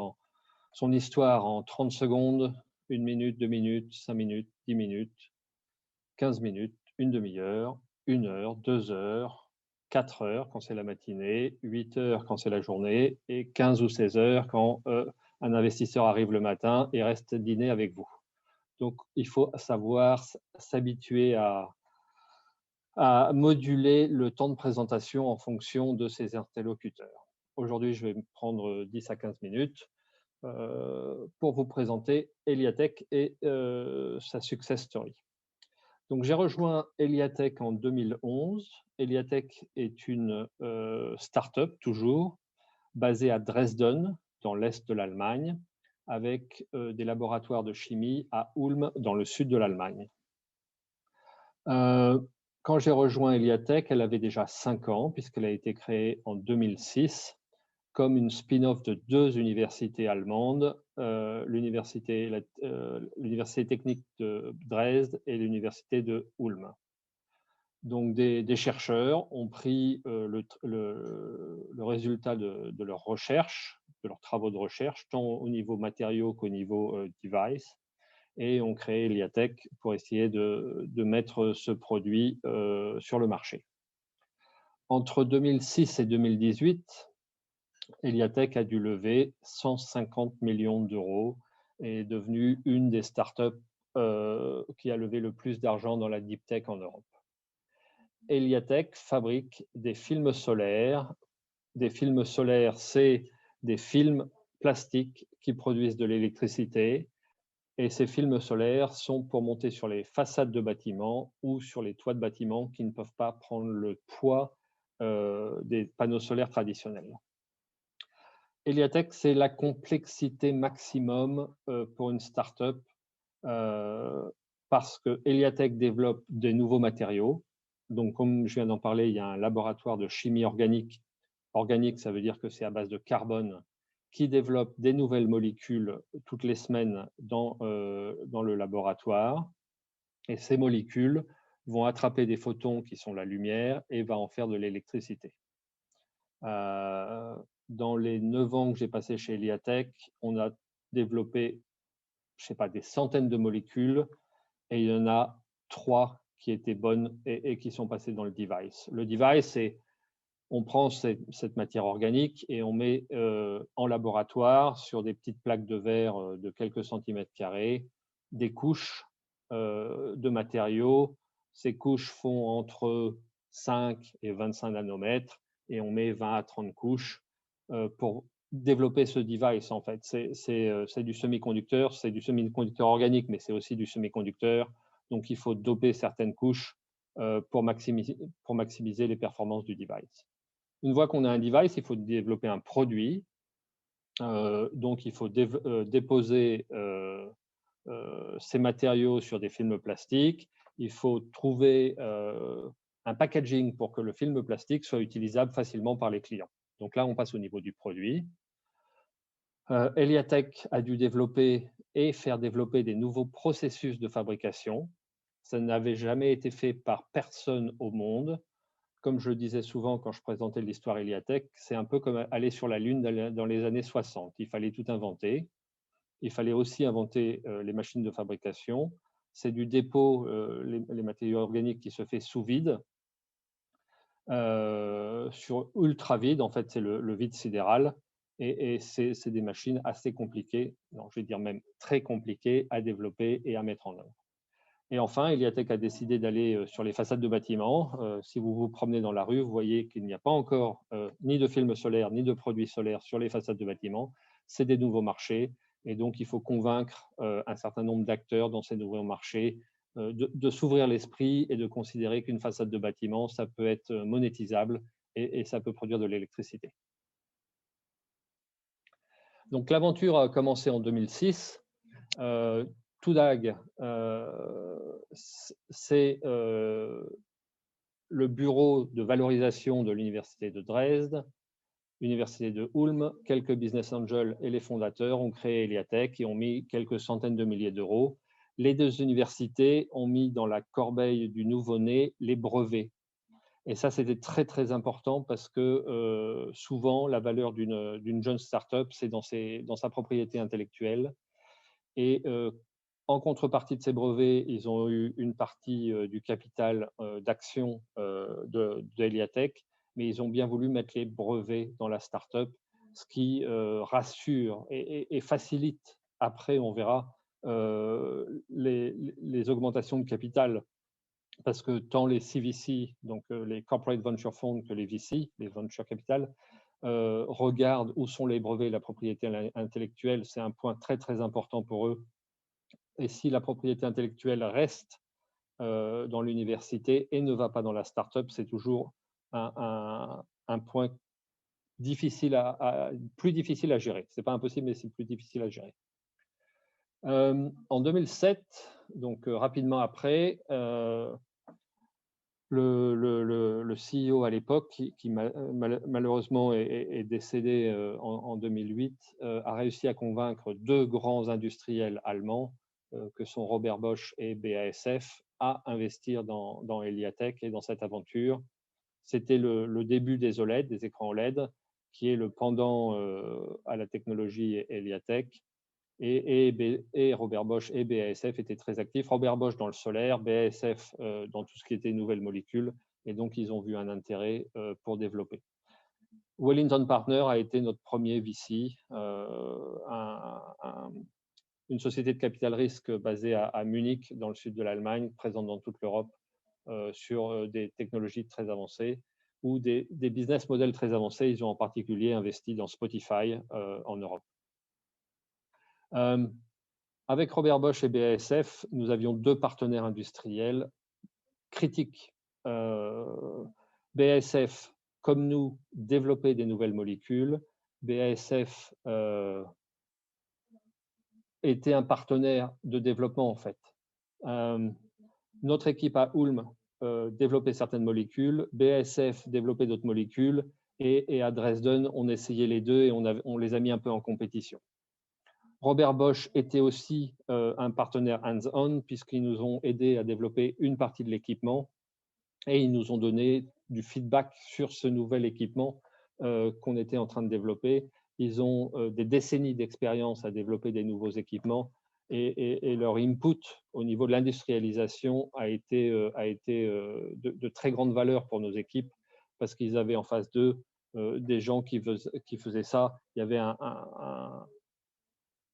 son histoire en 30 secondes, 1 minute, 2 minutes, 5 minutes, 10 minutes, 15 minutes, une demi-heure, 1 heure, 2 heures, 4 heures quand c'est la matinée, 8 heures quand c'est la journée et 15 ou 16 heures quand un investisseur arrive le matin et reste dîner avec vous. Donc, il faut savoir s'habituer à moduler le temps de présentation en fonction de ses interlocuteurs. Aujourd'hui, je vais me prendre 10 à 15 minutes pour vous présenter Eliatech et sa success story. Donc, j'ai rejoint Eliatech en 2011. Eliatech est une start-up, toujours, basée à Dresden, dans l'est de l'Allemagne, avec des laboratoires de chimie à Ulm, dans le sud de l'Allemagne. Quand j'ai rejoint Eliatech, elle avait déjà 5 ans, puisqu'elle a été créée en 2006 comme une spin-off de 2 universités allemandes, l'université technique de Dresde et l'université de Ulm. Donc, des chercheurs ont pris le résultat de leurs recherches, de leurs travaux de recherche, tant au niveau matériaux qu'au niveau device, et ont créé Eliatech pour essayer de mettre ce produit sur le marché. Entre 2006 et 2018, Eliatech a dû lever 150 millions d'euros et est devenue une des startups qui a levé le plus d'argent dans la deep tech en Europe. Eliatech fabrique des films solaires. Des films solaires, c'est des films plastiques qui produisent de l'électricité. Et ces films solaires sont pour monter sur les façades de bâtiments ou sur les toits de bâtiments qui ne peuvent pas prendre le poids des panneaux solaires traditionnels. Eliatech, c'est la complexité maximum pour une start-up parce que Eliatech développe des nouveaux matériaux. Donc, comme je viens d'en parler, il y a un laboratoire de chimie organique. Organique, ça veut dire que c'est à base de carbone qui développe des nouvelles molécules toutes les semaines dans le laboratoire. Et ces molécules vont attraper des photons qui sont la lumière et va en faire de l'électricité. Dans les 9 ans que j'ai passé chez Eliatech, on a développé, je sais pas, des centaines de molécules et il y en a 3 qui étaient bonnes et qui sont passées dans le device. Le device, c'est on prend cette matière organique et on met en laboratoire sur des petites plaques de verre de quelques centimètres carrés des couches de matériaux. Ces couches font entre 5 et 25 nanomètres et on met 20 à 30 couches pour développer ce device en fait. C'est du semi-conducteur, c'est du semi-conducteur organique, mais c'est aussi du semi-conducteur. Donc il faut doper certaines couches pour maximiser les performances du device. Une fois qu'on a un device, il faut développer un produit. Donc, il faut déposer ces matériaux sur des films plastiques. Il faut trouver un packaging pour que le film plastique soit utilisable facilement par les clients. Donc là, on passe au niveau du produit. Eliatech a dû développer et faire développer des nouveaux processus de fabrication. Ça n'avait jamais été fait par personne au monde. Comme je le disais souvent quand je présentais l'histoire Eliatech, c'est un peu comme aller sur la Lune dans les années 60. Il fallait tout inventer. Il fallait aussi inventer les machines de fabrication. C'est du dépôt, les matériaux organiques qui se fait sous vide, sur ultra vide. En fait, c'est le vide sidéral. Et c'est des machines assez compliquées, non, je vais dire même très compliquées à développer et à mettre en œuvre. Et enfin, Eliatech a décidé d'aller sur les façades de bâtiments. Si vous vous promenez dans la rue, vous voyez qu'il n'y a pas encore ni de films solaires, ni de produits solaires sur les façades de bâtiments. C'est des nouveaux marchés. Et donc, il faut convaincre un certain nombre d'acteurs dans ces nouveaux marchés de s'ouvrir l'esprit et de considérer qu'une façade de bâtiment, ça peut être monétisable et ça peut produire de l'électricité. Donc, l'aventure a commencé en 2006. TUDAG, c'est le bureau de valorisation de l'université de Dresde, l'université de Ulm, quelques business angels et les fondateurs ont créé Eliatech et ont mis quelques centaines de milliers d'euros. Les deux universités ont mis dans la corbeille du nouveau-né les brevets. Et ça, c'était très, très important parce que souvent, la valeur d'une jeune start-up, c'est dans sa propriété intellectuelle. Et en contrepartie de ces brevets, ils ont eu une partie du capital d'action d'Eliatech, mais ils ont bien voulu mettre les brevets dans la start-up, ce qui rassure et facilite, après on verra, les augmentations de capital. Parce que tant les CVC, donc les Corporate Venture Funds, que les VC, les Venture Capital, regardent où sont les brevets et la propriété intellectuelle. C'est un point très, très important pour eux. Et si la propriété intellectuelle reste dans l'université et ne va pas dans la start-up, c'est toujours un point difficile plus difficile à gérer. Ce n'est pas impossible, mais c'est plus difficile à gérer. En 2007, donc rapidement après, le CEO à l'époque, qui malheureusement est décédé en 2008, a réussi à convaincre 2 grands industriels allemands, que sont Robert Bosch et BASF, à investir dans Eliatech et dans cette aventure. C'était le début des OLED, des écrans OLED, qui est le pendant à la technologie Eliatech. Et Robert Bosch et BASF étaient très actifs. Robert Bosch dans le solaire, BASF dans tout ce qui était nouvelles molécules. Et donc, ils ont vu un intérêt pour développer. Wellington Partners a été notre premier VC, une société de capital risque basée à Munich, dans le sud de l'Allemagne, présente dans toute l'Europe, sur des technologies très avancées ou des business models très avancés. Ils ont en particulier investi dans Spotify en Europe. Avec Robert Bosch et BASF, nous avions 2 partenaires industriels critiques. BASF, comme nous, développait des nouvelles molécules. BASF était un partenaire de développement, en fait. Notre équipe à Ulm développait certaines molécules, BASF développait d'autres molécules, et à Dresden, on essayait les deux et on les a mis un peu en compétition. Robert Bosch était aussi un partenaire hands-on puisqu'ils nous ont aidés à développer une partie de l'équipement et ils nous ont donné du feedback sur ce nouvel équipement qu'on était en train de développer. Ils ont des décennies d'expérience à développer des nouveaux équipements et leur input au niveau de l'industrialisation a été de très grande valeur pour nos équipes parce qu'ils avaient en face d'eux des gens qui faisaient ça. Il y avait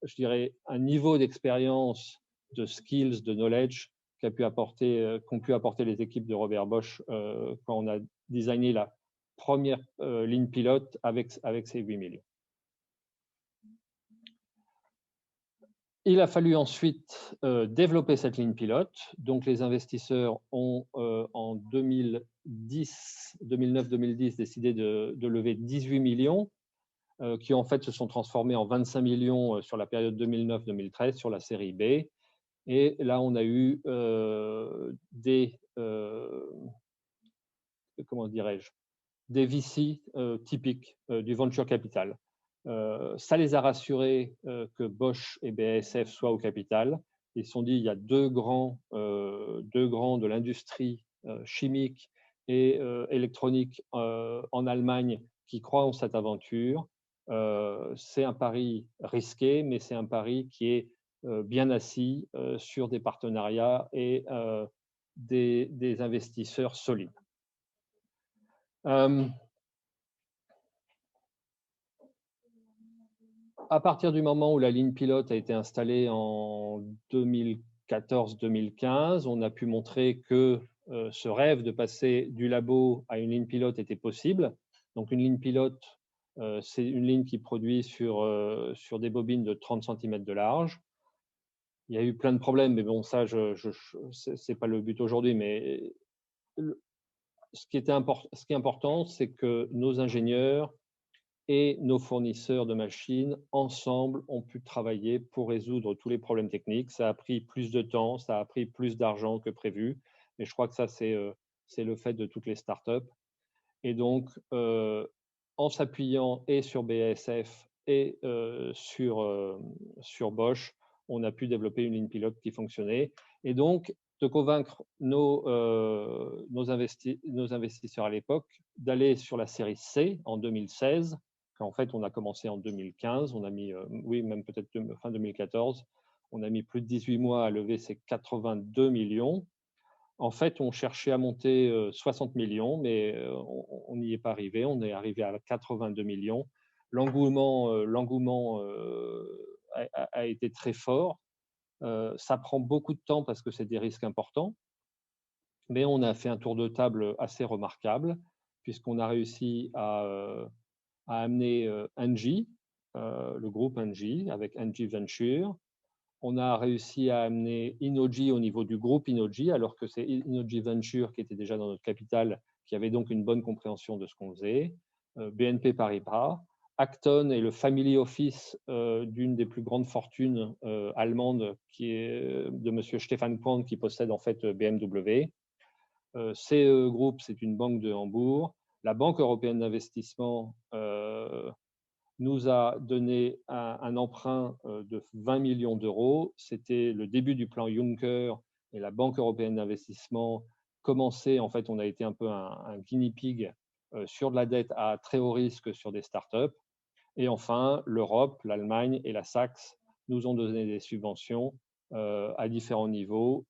je dirais, un niveau d'expérience, de skills, de knowledge qu'ont pu apporter les équipes de Robert Bosch quand on a designé la première ligne pilote avec ces 8 millions. Il a fallu ensuite développer cette ligne pilote. Donc, les investisseurs ont, en 2009-2010, décidé de lever 18 millions, qui en fait se sont transformés en 25 millions sur la période 2009-2013 sur la série B. Et là, on a eu comment dirais-je, des VC typiques du venture capital. Ça les a rassurés que Bosch et BASF soient au capital. Ils se sont dit il y a deux grands de l'industrie chimique et électronique en Allemagne qui croient en cette aventure. C'est un pari risqué, mais c'est un pari qui est bien assis sur des partenariats et des investisseurs solides. À partir du moment où la ligne pilote a été installée en 2014-2015, on a pu montrer que ce rêve de passer du labo à une ligne pilote était possible. Donc une ligne pilote, c'est une ligne qui produit sur des bobines de 30 cm de large. Il y a eu plein de problèmes, mais bon, ça, ce n'est pas le but aujourd'hui. Mais ce qui est important, c'est que nos ingénieurs et nos fournisseurs de machines, ensemble, ont pu travailler pour résoudre tous les problèmes techniques. Ça a pris plus de temps, ça a pris plus d'argent que prévu, mais je crois que ça, c'est le fait de toutes les startups. Et donc, en s'appuyant et sur BASF et sur Bosch, on a pu développer une ligne pilote qui fonctionnait. Et donc, de convaincre nos investisseurs à l'époque d'aller sur la série C en 2016, quand en fait on a commencé en 2015, on a mis, oui, même peut-être fin 2014, on a mis plus de 18 mois à lever ces 82 millions. En fait, on cherchait à monter 60 millions, mais on n'y est pas arrivé. On est arrivé à 82 millions. L'engouement a été très fort. Ça prend beaucoup de temps parce que c'est des risques importants, mais on a fait un tour de table assez remarquable puisqu'on a réussi à amener Engie, le groupe Engie, avec Engie Venture. On a réussi à amener Innogy au niveau du groupe Innogy, alors que c'est Innogy Venture qui était déjà dans notre capital, qui avait donc une bonne compréhension de ce qu'on faisait. BNP Paribas, Acton et le family office d'une des plus grandes fortunes allemandes, qui est de monsieur Stefan Quandt, qui possède en fait BMW. CE Group, c'est une banque de Hambourg. La Banque européenne d'investissement nous a donné un emprunt de 20 millions d'euros. C'était le début du plan Juncker et la Banque européenne d'investissement commençait, en fait, on a été un peu un guinea pig sur de la dette à très haut risque sur des startups. Et enfin, l'Europe, l'Allemagne et la Saxe nous ont donné des subventions à différents niveaux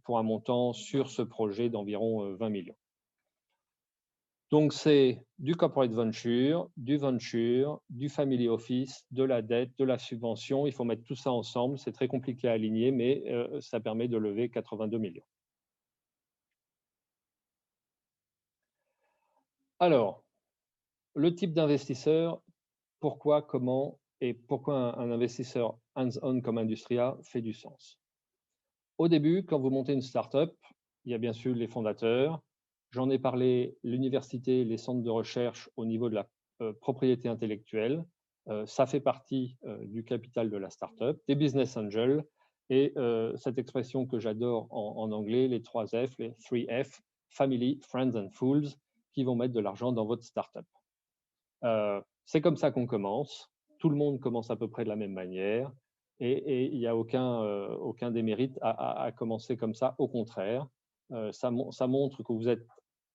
pour un montant sur ce projet d'environ 20 millions. Donc, c'est du corporate venture, du family office, de la dette, de la subvention. Il faut mettre tout ça ensemble. C'est très compliqué à aligner, mais ça permet de lever 82 millions. Alors, le type d'investisseur, pourquoi, comment et pourquoi un investisseur hands-on comme Industria fait du sens. Au début, quand vous montez une start-up, il y a bien sûr les fondateurs. J'en ai parlé, l'université, les centres de recherche au niveau de la propriété intellectuelle. Ça fait partie du capital de la start-up, des business angels et cette expression que j'adore en anglais, les 3 F, les 3F, Family, Friends and Fools, qui vont mettre de l'argent dans votre start-up. C'est comme ça qu'on commence. Tout le monde commence à peu près de la même manière. Et il n'y a aucun démérite à commencer comme ça. Au contraire, ça montre que vous êtes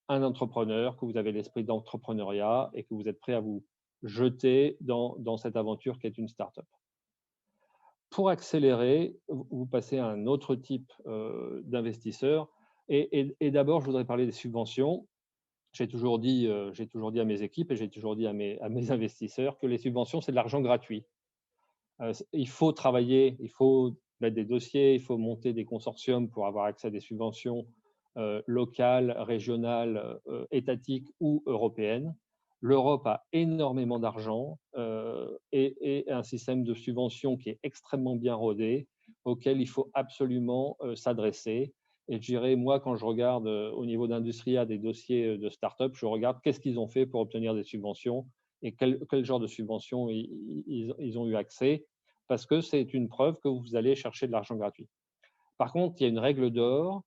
un entrepreneur, que vous avez l'esprit d'entrepreneuriat et que vous êtes prêt à vous jeter dans cette aventure qui est une start-up. Pour accélérer, vous passez à un autre type d'investisseur. Et d'abord, je voudrais parler des subventions. J'ai toujours dit à mes équipes et j'ai toujours dit à mes investisseurs que les subventions, c'est de l'argent gratuit. Il faut travailler, il faut mettre des dossiers, il faut monter des consortiums pour avoir accès à des subventions locales, régionales, étatiques ou européennes. L'Europe a énormément d'argent et un système de subventions qui est extrêmement bien rodé, auquel il faut absolument s'adresser. Et je dirais, moi, quand je regarde au niveau d'Industria des dossiers de start-up, je regarde qu'est-ce qu'ils ont fait pour obtenir des subventions et quel genre de subventions ils ont eu accès, parce que c'est une preuve que vous allez chercher de l'argent gratuit. Par contre, il y a une règle d'or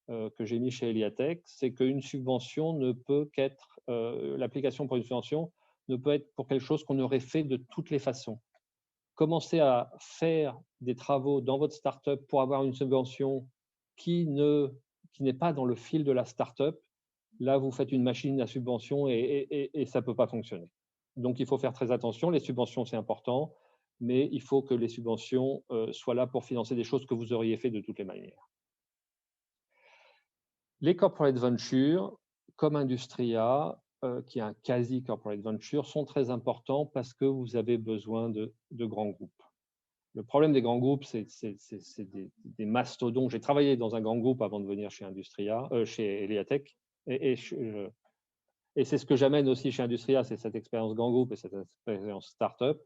que j'ai mis chez Eliatech, c'est qu'une subvention ne peut qu'être, l'application pour une subvention ne peut être pour quelque chose qu'on aurait fait de toutes les façons. Commencez à faire des travaux dans votre start-up pour avoir une subvention qui n'est pas dans le fil de la start-up. Là, vous faites une machine à subvention et ça ne peut pas fonctionner. Donc, il faut faire très attention. Les subventions, c'est important, mais il faut que les subventions soient là pour financer des choses que vous auriez fait de toutes les manières. Les corporate ventures, comme Industria, qui est un quasi-corporate venture, sont très importants parce que vous avez besoin de grands groupes. Le problème des grands groupes, c'est des mastodontes. J'ai travaillé dans un grand groupe avant de venir chez Industria, chez Eliatech, et c'est ce que j'amène aussi chez Industria, c'est cette expérience grand groupe et cette expérience start-up.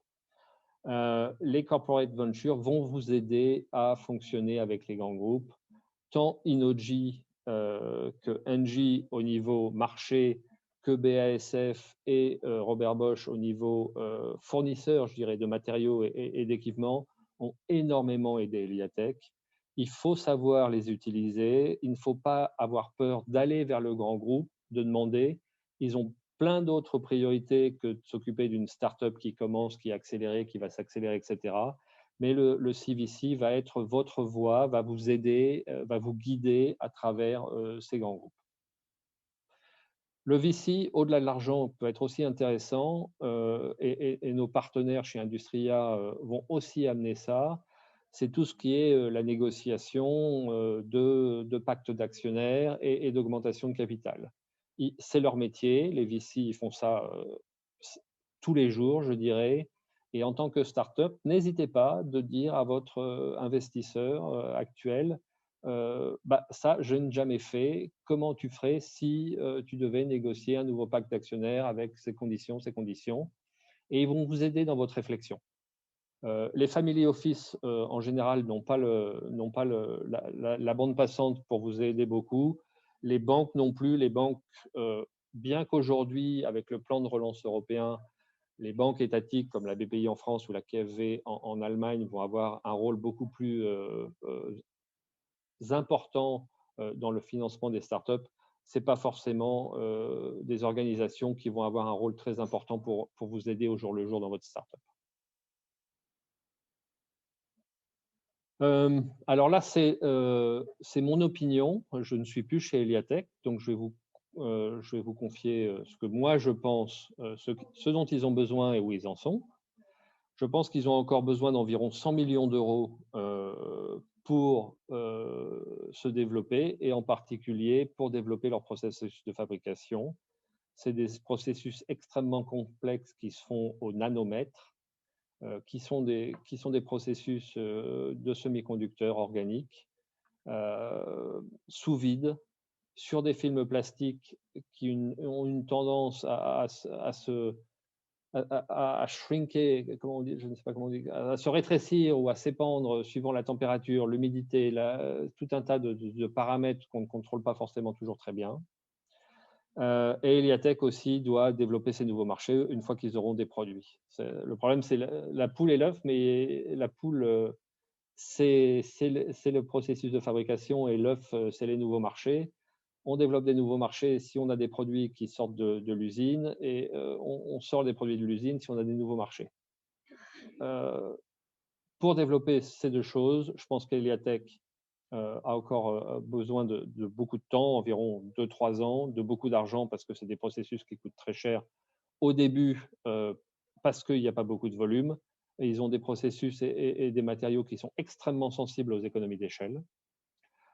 Les corporate ventures vont vous aider à fonctionner avec les grands groupes, tant Innogy que Engie au niveau marché, que BASF et Robert Bosch au niveau fournisseur, je dirais, de matériaux et d'équipements, ont énormément aidé Eliatech. Il faut savoir les utiliser. Il ne faut pas avoir peur d'aller vers le grand groupe, de demander. Ils ont plein d'autres priorités que de s'occuper d'une start-up qui commence, qui est accélérée, qui va s'accélérer, etc. Mais le CVC va être votre voix, va vous aider, va vous guider à travers ces grands groupes. Le VC, au-delà de l'argent, peut être aussi intéressant et nos partenaires chez Industria vont aussi amener ça. C'est tout ce qui est la négociation de pactes d'actionnaires et d'augmentation de capital. C'est leur métier, les VC ils font ça tous les jours, je dirais. Et en tant que start-up, n'hésitez pas de dire à votre investisseur actuel, ça, je n'ai jamais fait. Comment tu ferais si tu devais négocier un nouveau pacte d'actionnaires avec ces conditions, et ils vont vous aider dans votre réflexion. Les family office, en général, n'ont pas la bande passante pour vous aider beaucoup. Les banques non plus. Les banques, bien qu'aujourd'hui, avec le plan de relance européen, les banques étatiques comme la BPI en France ou la KfW en Allemagne vont avoir un rôle beaucoup plus important dans le financement des startups. Ce n'est pas forcément des organisations qui vont avoir un rôle très important pour vous aider au jour le jour dans votre startup. Alors là, c'est mon opinion. Je ne suis plus chez Eliatech, donc je vais vous confier ce que moi je pense, ce dont ils ont besoin et où ils en sont. Je pense qu'ils ont encore besoin d'environ 100 millions d'euros pour se développer et en particulier pour développer leur processus de fabrication. C'est des processus extrêmement complexes qui se font au nanomètre, qui sont des processus de semi-conducteurs organiques sous vide sur des films plastiques qui ont une tendance à shrinker, comment on dit, je ne sais pas comment on dit, à se rétrécir ou à s'épandre suivant la température, l'humidité, tout un tas de paramètres qu'on ne contrôle pas forcément toujours très bien. Et Eliatech aussi doit développer ces nouveaux marchés une fois qu'ils auront des produits. Le problème, c'est la poule et l'œuf, mais la poule, c'est le processus de fabrication et l'œuf, c'est les nouveaux marchés. On développe des nouveaux marchés si on a des produits qui sortent de l'usine et on sort des produits de l'usine si on a des nouveaux marchés. pour développer ces deux choses, je pense qu'Eliatech a encore besoin de beaucoup de temps, environ 2-3 ans, de beaucoup d'argent parce que c'est des processus qui coûtent très cher au début parce qu'il n'y a pas beaucoup de volume. Et ils ont des processus et des matériaux qui sont extrêmement sensibles aux économies d'échelle.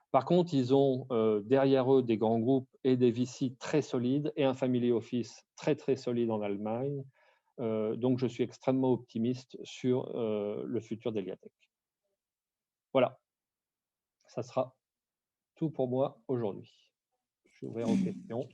Par contre, ils ont derrière eux des grands groupes et des VC très solides et un family office très très solide en Allemagne. Donc, je suis extrêmement optimiste sur le futur d'Eliatech. Voilà, ça sera tout pour moi aujourd'hui. Je suis ouvert aux questions.